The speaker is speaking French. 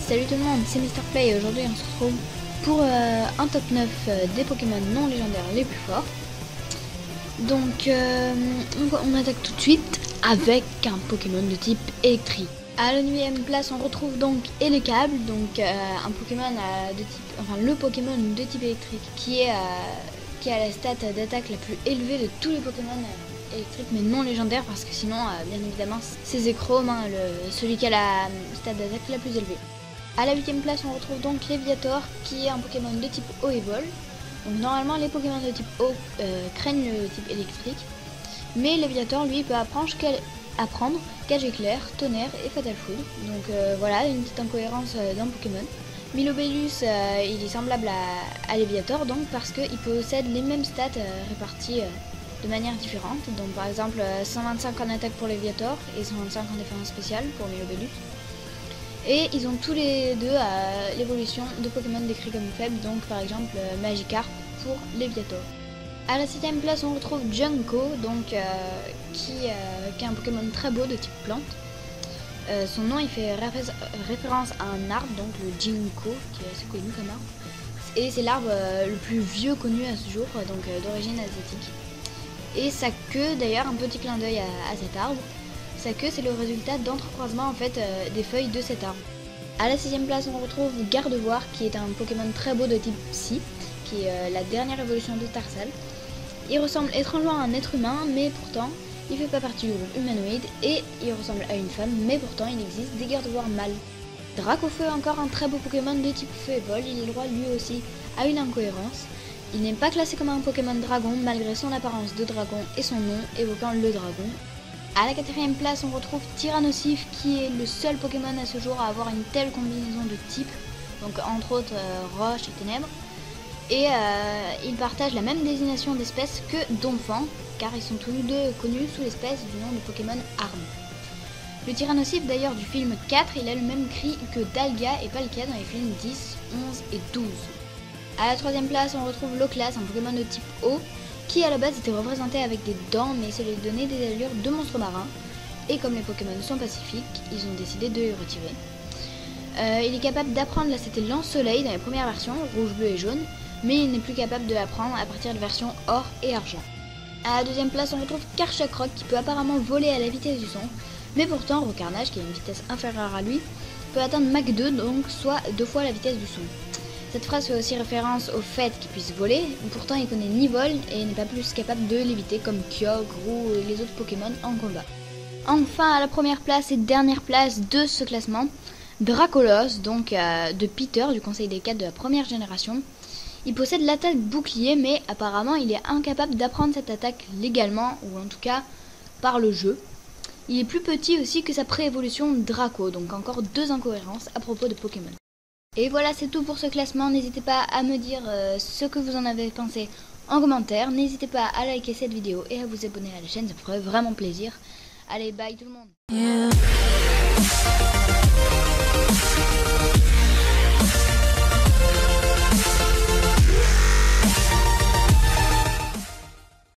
Salut tout le monde, c'est MrPlay et aujourd'hui on se retrouve pour un top 9 des Pokémon non légendaires les plus forts. Donc on attaque tout de suite avec un Pokémon de type électrique. À la 9ème place on retrouve donc Elekable, donc un Pokémon de type, enfin le Pokémon de type électrique qui a la stat d'attaque la plus élevée de tous les Pokémon électriques mais non légendaires, parce que sinon bien évidemment c'est Zekrom, hein, celui qui a la stat d'attaque la plus élevée. À la 8ème place on retrouve donc Léviator, qui est un Pokémon de type eau et vol. Donc normalement les Pokémon de type eau craignent le type électrique, mais Léviator lui peut apprendre Cage Éclair, Tonnerre et Fatal Foudre. Donc voilà une petite incohérence d'un Pokémon. Milobellus il est semblable à Léviator, donc parce qu'il possède les mêmes stats réparties de manière différente. Donc par exemple 125 en attaque pour Léviator et 125 en défense spéciale pour Milobellus. Et ils ont tous les deux l'évolution de Pokémon décrits comme faibles, donc par exemple Magikarp pour Léviator. À la 7ème place on retrouve Junko, donc qui est un Pokémon très beau de type plante. Son nom il fait référence à un arbre, donc le Ginkgo, qui est assez connu comme arbre. Et c'est l'arbre le plus vieux connu à ce jour, donc d'origine asiatique. Et sa queue, d'ailleurs, un petit clin d'œil à cet arbre. Sa queue c'est le résultat d'entrecroisement en fait des feuilles de cet arbre. À la 6ème place on retrouve Gardevoir, qui est un Pokémon très beau de type Psy, qui est la dernière évolution de Tarsal. Il ressemble étrangement à un être humain, mais pourtant il fait pas partie du groupe humanoïde, et il ressemble à une femme, mais pourtant il existe des Gardevoirs mâles. Dracofeu, encore un très beau Pokémon de type feu et vol, il est droit lui aussi à une incohérence. Il n'est pas classé comme un Pokémon dragon malgré son apparence de dragon et son nom évoquant le dragon. À la 4ème place on retrouve Tyrannosif, qui est le seul Pokémon à ce jour à avoir une telle combinaison de types, donc entre autres roche et ténèbres. Et ils partagent la même désignation d'espèce que Donphan, car ils sont tous les deux connus sous l'espèce du nom de Pokémon Arme. Le Tyrannosif d'ailleurs du film 4, il a le même cri que Dalga et Palkia dans les films 10, 11 et 12. À la 3ème place on retrouve Loclas, un Pokémon de type eau, qui à la base était représenté avec des dents, mais ça lui donnait des allures de monstres marins. Et comme les Pokémon sont pacifiques, ils ont décidé de les retirer. Il est capable d'apprendre la CT Lance-Soleil dans les premières versions, rouge, bleu et jaune, mais il n'est plus capable de l'apprendre à partir de versions or et argent. À la 2ème place on retrouve Karchakrok, qui peut apparemment voler à la vitesse du son, mais pourtant Rocarnage, qui a une vitesse inférieure à lui, peut atteindre Mach 2, donc soit 2 fois la vitesse du son. Cette phrase fait aussi référence au fait qu'il puisse voler, pourtant il connaît ni vol et n'est pas plus capable de l'éviter comme Kyogre ou les autres Pokémon en combat. Enfin, à la première place et dernière place de ce classement, Dracolos, donc de Peter du Conseil des 4 de la première génération. Il possède l'attaque bouclier, mais apparemment il est incapable d'apprendre cette attaque légalement, ou en tout cas par le jeu. Il est plus petit aussi que sa préévolution Draco, donc encore deux incohérences à propos de Pokémon. Et voilà, c'est tout pour ce classement. N'hésitez pas à me dire ce que vous en avez pensé en commentaire. N'hésitez pas à liker cette vidéo et à vous abonner à la chaîne, ça me ferait vraiment plaisir. Allez, bye tout le monde.